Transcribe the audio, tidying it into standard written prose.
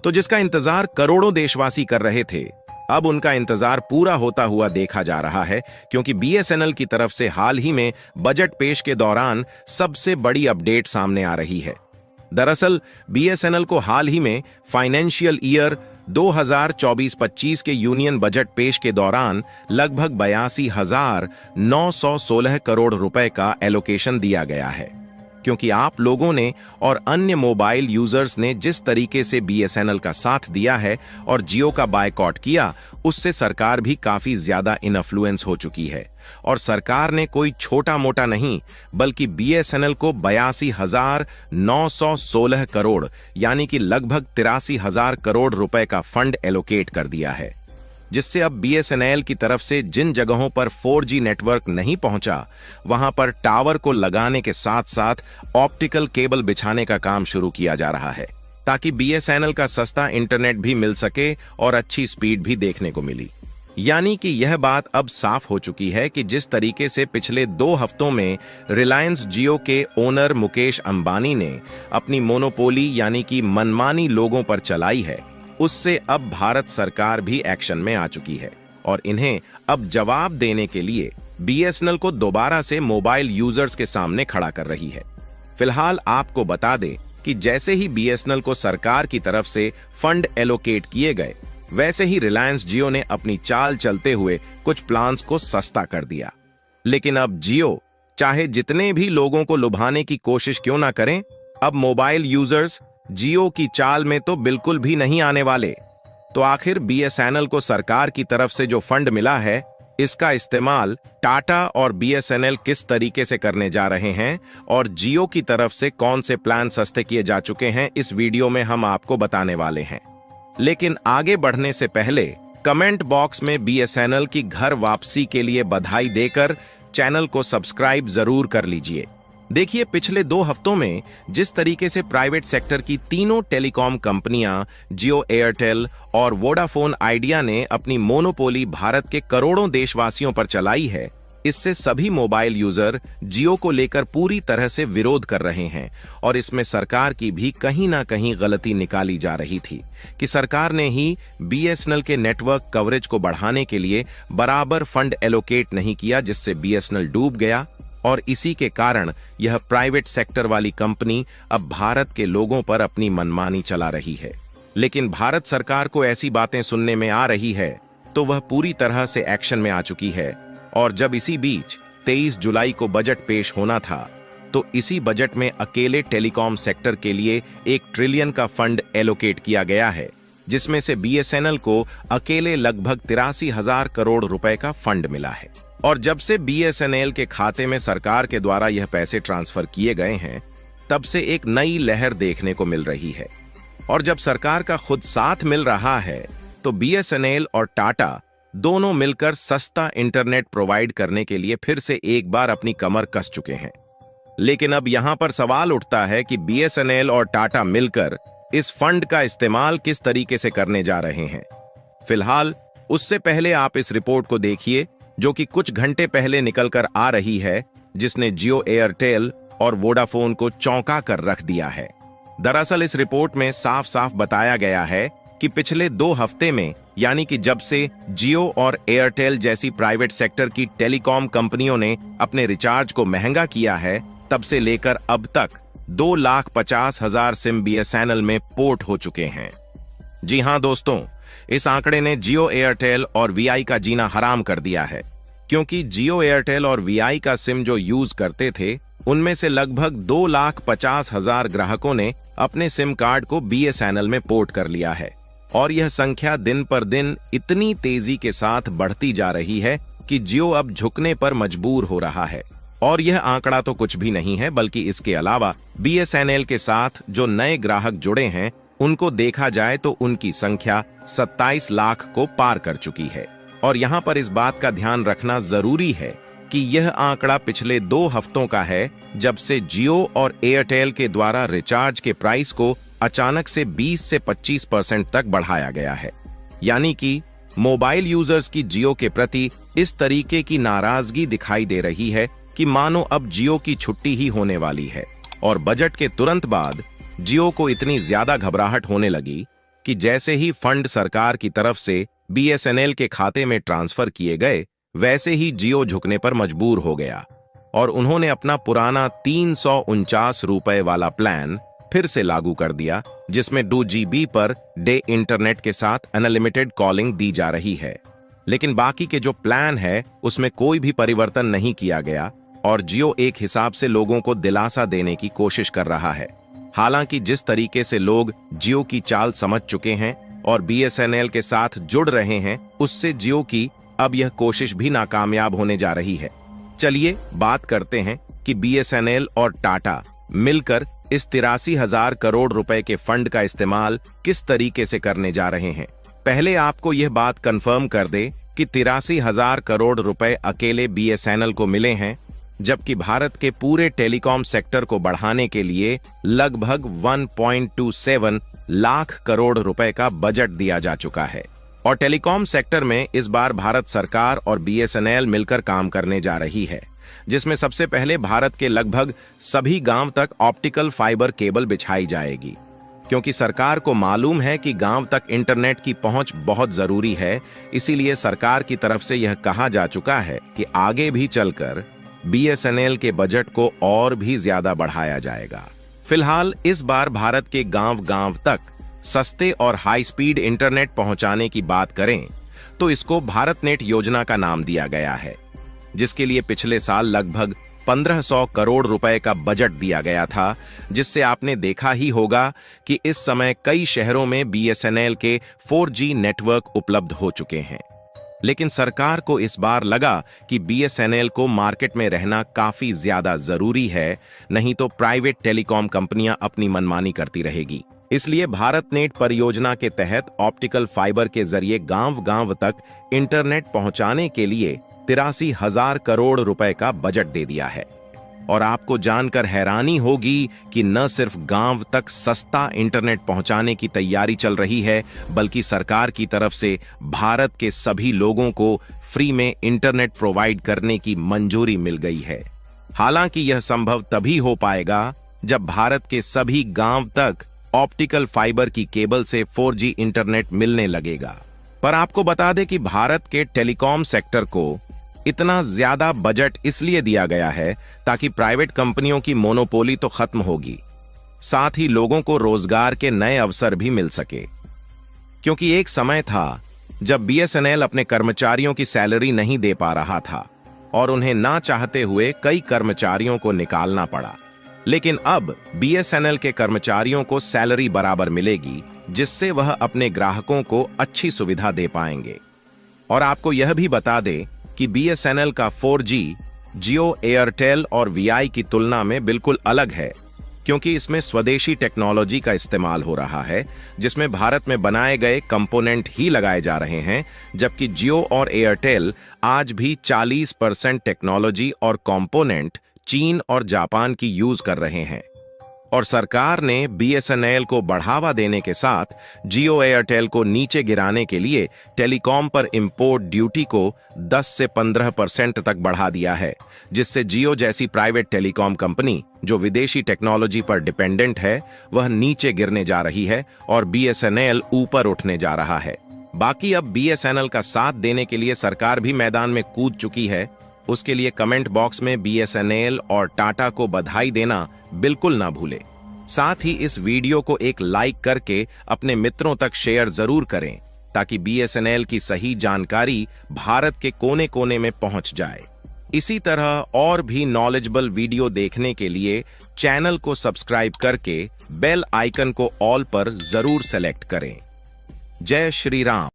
तो जिसका इंतजार करोड़ों देशवासी कर रहे थे, अब उनका इंतजार पूरा होता हुआ देखा जा रहा है, क्योंकि बीएसएनएल की तरफ से हाल ही में बजट पेश के दौरान सबसे बड़ी अपडेट सामने आ रही है। दरअसल बीएसएनएल को हाल ही में फाइनेंशियल ईयर 2024-25 के यूनियन बजट पेश के दौरान लगभग 82,916 करोड़ रुपए का एलोकेशन दिया गया है। क्योंकि आप लोगों ने और अन्य मोबाइल यूजर्स ने जिस तरीके से बीएसएनएल का साथ दिया है और जियो का बायकॉट किया, उससे सरकार भी काफी ज्यादा इन्फ्लुएंस हो चुकी है। और सरकार ने कोई छोटा मोटा नहीं, बल्कि बीएसएनएल को 82,916 करोड़ यानी कि लगभग 83,000 करोड़ रुपए का फंड एलोकेट कर दिया है, जिससे अब बीएसएनएल की तरफ से जिन जगहों पर 4G नेटवर्क नहीं पहुंचा, वहां पर टावर को लगाने के साथ साथ ऑप्टिकल केबल बिछाने का काम शुरू किया जा रहा है, ताकि बीएसएनएल का सस्ता इंटरनेट भी मिल सके और अच्छी स्पीड भी देखने को मिली। यानी कि यह बात अब साफ हो चुकी है कि जिस तरीके से पिछले 2 हफ्तों में रिलायंस जियो के ओनर मुकेश अंबानी ने अपनी मोनोपोली यानी कि मनमानी लोगों पर चलाई है, उससे अब भारत सरकार भी एक्शन में आ चुकी है और इन्हें अब जवाब देने के लिए बीएसएनएल को दोबारा से मोबाइल यूजर्स के सामने खड़ा कर रही है। फिलहाल आपको बता दें कि जैसे ही बीएसएनएल को सरकार की तरफ से फंड एलोकेट किए गए, वैसे ही रिलायंस जियो ने अपनी चाल चलते हुए कुछ प्लान्स को सस्ता कर दिया। लेकिन अब जियो चाहे जितने भी लोगों को लुभाने की कोशिश क्यों ना करें, अब मोबाइल यूजर्स जियो की चाल में तो बिल्कुल भी नहीं आने वाले। तो आखिर बीएसएनएल को सरकार की तरफ से जो फंड मिला है, इसका इस्तेमाल टाटा और बीएसएनएल किस तरीके से करने जा रहे हैं और जियो की तरफ से कौन से प्लान सस्ते किए जा चुके हैं, इस वीडियो में हम आपको बताने वाले हैं। लेकिन आगे बढ़ने से पहले कमेंट बॉक्स में बीएसएनएल की घर वापसी के लिए बधाई देकर चैनल को सब्सक्राइब जरूर कर लीजिए। देखिए, पिछले 2 हफ्तों में जिस तरीके से प्राइवेट सेक्टर की तीनों टेलीकॉम कंपनियां जियो, एयरटेल और वोडाफोन आइडिया ने अपनी मोनोपोली भारत के करोड़ों देशवासियों पर चलाई है, इससे सभी मोबाइल यूजर जियो को लेकर पूरी तरह से विरोध कर रहे हैं। और इसमें सरकार की भी कहीं ना कहीं गलती निकाली जा रही थी कि सरकार ने ही बीएसएनएल के नेटवर्क कवरेज को बढ़ाने के लिए बराबर फंड एलोकेट नहीं किया, जिससे बीएसएनएल डूब गया। और इसी के कारण यह प्राइवेट सेक्टर वाली कंपनी अब भारत के लोगों पर अपनी मनमानी चला रही है। लेकिन भारत सरकार को ऐसी बातें सुनने में आ रही है तो वह पूरी तरह से एक्शन में आ चुकी है। और जब इसी बीच 23 जुलाई को बजट पेश होना था, तो इसी बजट में अकेले टेलीकॉम सेक्टर के लिए 1 ट्रिलियन का फंड एलोकेट किया गया है, जिसमें से बीएसएनएल को अकेले लगभग 83,000 करोड़ रुपए का फंड मिला है। और जब से बीएसएनएल के खाते में सरकार के द्वारा यह पैसे ट्रांसफर किए गए हैं, तब से एक नई लहर देखने को मिल रही है। और जब सरकार का खुद साथ मिल रहा है, तो बीएसएनएल और टाटा दोनों मिलकर सस्ता इंटरनेट प्रोवाइड करने के लिए फिर से एक बार अपनी कमर कस चुके हैं। लेकिन अब यहां पर सवाल उठता है कि बीएसएनएल और टाटा मिलकर इस फंड का इस्तेमाल किस तरीके से करने जा रहे हैं। फिलहाल उससे पहले आप इस रिपोर्ट को देखिए, जो कि कुछ घंटे पहले निकलकर आ रही है, जिसने जियो, एयरटेल और वोडाफोन को चौंका कर रख दिया है। दरअसल इस रिपोर्ट में साफ साफ बताया गया है कि पिछले 2 हफ्ते में, यानी कि जब से जियो और एयरटेल जैसी प्राइवेट सेक्टर की टेलीकॉम कंपनियों ने अपने रिचार्ज को महंगा किया है, तब से लेकर अब तक 2,50,000 सिम बीएसएनएल में पोर्ट हो चुके हैं। जी हां दोस्तों, इस आंकड़े ने जियो, एयरटेल और वीआई का जीना हराम कर दिया है, क्योंकि जियो, एयरटेल और वीआई का सिम जो यूज करते थे, उनमें से लगभग 2,50,000 ग्राहकों ने अपने सिम कार्ड को बीएसएनएल में पोर्ट कर लिया है। और यह संख्या दिन पर दिन इतनी तेजी के साथ बढ़ती जा रही है कि जियो अब झुकने पर मजबूर हो रहा है। और यह आंकड़ा तो कुछ भी नहीं है, बल्कि इसके अलावा बीएसएनएल के साथ जो नए ग्राहक जुड़े हैं, उनको देखा जाए तो उनकी संख्या 27 लाख को पार कर चुकी है। और यहां पर इस बात का ध्यान रखना जरूरी है कि यह आंकड़ा पिछले 2 हफ्तों का है, जब से जियो और एयरटेल के द्वारा रिचार्ज के प्राइस को अचानक से 20 से 25% तक बढ़ाया गया है। यानी कि मोबाइल यूजर्स की जियो के प्रति इस तरीके की नाराजगी दिखाई दे रही है कि मानो अब जियो की छुट्टी ही होने वाली है। और बजट के तुरंत बाद जियो को इतनी ज्यादा घबराहट होने लगी कि जैसे ही फंड सरकार की तरफ से बीएसएनएल के खाते में ट्रांसफर किए गए, वैसे ही जियो झुकने पर मजबूर हो गया और उन्होंने अपना पुराना 349 रुपए वाला प्लान फिर से लागू कर दिया, जिसमें 2 GB पर डे इंटरनेट के साथ अनलिमिटेड कॉलिंग दी जा रही है। लेकिन बाकी के जो प्लान है उसमें कोई भी परिवर्तन नहीं किया गया और जियो एक हिसाब से लोगों को दिलासा देने की कोशिश कर रहा है। हालांकि जिस तरीके से लोग जियो की चाल समझ चुके हैं और बीएसएनएल के साथ जुड़ रहे हैं, उससे जियो की अब यह कोशिश भी नाकामयाब होने जा रही है। चलिए बात करते हैं कि बीएसएनएल और टाटा मिलकर इस 83,000 करोड़ रुपए के फंड का इस्तेमाल किस तरीके से करने जा रहे हैं। पहले आपको यह बात कंफर्म कर दे कि 83,000 करोड़ रुपए अकेले बीएसएनएल को मिले हैं, जबकि भारत के पूरे टेलीकॉम सेक्टर को बढ़ाने के लिए लगभग 1.27 लाख करोड़ रुपए का बजट दिया जा चुका है। और टेलीकॉम सेक्टर में इस बार भारत सरकार और बीएसएनएल मिलकर काम करने जा रही है, जिसमें सबसे पहले भारत के लगभग सभी गांव तक ऑप्टिकल फाइबर केबल बिछाई जाएगी, क्योंकि सरकार को मालूम है कि गांव तक इंटरनेट की पहुंच बहुत जरूरी है। इसीलिए सरकार की तरफ से यह कहा जा चुका है कि आगे भी चलकर बीएसएनएल के बजट को और भी ज्यादा बढ़ाया जाएगा। फिलहाल इस बार भारत के गांव-गांव तक सस्ते और हाई स्पीड इंटरनेट पहुंचाने की बात करें तो इसको भारत नेट योजना का नाम दिया गया है, जिसके लिए पिछले साल लगभग 1500 करोड़ रुपए का बजट दिया गया था, जिससे आपने देखा ही होगा कि इस समय कई शहरों में बीएसएनएल के 4G नेटवर्क उपलब्ध हो चुके हैं। लेकिन सरकार को इस बार लगा कि बीएसएनएल को मार्केट में रहना काफी ज्यादा जरूरी है, नहीं तो प्राइवेट टेलीकॉम कंपनियां अपनी मनमानी करती रहेगी। इसलिए भारत नेट परियोजना के तहत ऑप्टिकल फाइबर के जरिए गांव-गांव तक इंटरनेट पहुंचाने के लिए 83,000 करोड़ रुपए का बजट दे दिया है। और आपको जानकर हैरानी होगी कि न सिर्फ गांव तक सस्ता इंटरनेट पहुंचाने की तैयारी चल रही है, बल्कि सरकार की तरफ से भारत के सभी लोगों को फ्री में इंटरनेट प्रोवाइड करने की मंजूरी मिल गई है। हालांकि यह संभव तभी हो पाएगा जब भारत के सभी गांव तक ऑप्टिकल फाइबर की केबल से 4G इंटरनेट मिलने लगेगा। पर आपको बता दें कि भारत के टेलीकॉम सेक्टर को इतना ज्यादा बजट इसलिए दिया गया है ताकि प्राइवेट कंपनियों की मोनोपोली तो खत्म होगी, साथ ही लोगों को रोजगार के नए अवसर भी मिल सके। क्योंकि एक समय था जब बीएसएनएल अपने कर्मचारियों की सैलरी नहीं दे पा रहा था और उन्हें ना चाहते हुए कई कर्मचारियों को निकालना पड़ा। लेकिन अब बीएसएनएल के कर्मचारियों को सैलरी बराबर मिलेगी, जिससे वह अपने ग्राहकों को अच्छी सुविधा दे पाएंगे। और आपको यह भी बता दें कि बीएसएनएल का 4G जियो, एयरटेल और वीआई की तुलना में बिल्कुल अलग है, क्योंकि इसमें स्वदेशी टेक्नोलॉजी का इस्तेमाल हो रहा है, जिसमें भारत में बनाए गए कंपोनेंट ही लगाए जा रहे हैं, जबकि जियो और एयरटेल आज भी 40% टेक्नोलॉजी और कंपोनेंट चीन और जापान की यूज कर रहे हैं। और सरकार ने बीएसएनएल को बढ़ावा देने के साथ जियो एयरटेल को नीचे गिराने के लिए टेलीकॉम पर इंपोर्ट ड्यूटी को 10 से 15% तक बढ़ा दिया है, जिससे जियो जैसी प्राइवेट टेलीकॉम कंपनी जो विदेशी टेक्नोलॉजी पर डिपेंडेंट है, वह नीचे गिरने जा रही है और बीएसएनएल ऊपर उठने जा रहा है। बाकी अब बीएसएनएल का साथ देने के लिए सरकार भी मैदान में कूद चुकी है। उसके लिए कमेंट बॉक्स में बीएसएनएल और टाटा को बधाई देना बिल्कुल ना भूले। साथ ही इस वीडियो को एक लाइक करके अपने मित्रों तक शेयर जरूर करें, ताकि बीएसएनएल की सही जानकारी भारत के कोने कोने में पहुंच जाए। इसी तरह और भी नॉलेजेबल वीडियो देखने के लिए चैनल को सब्सक्राइब करके बेल आइकन को ऑल पर जरूर सेलेक्ट करें। जय श्री राम।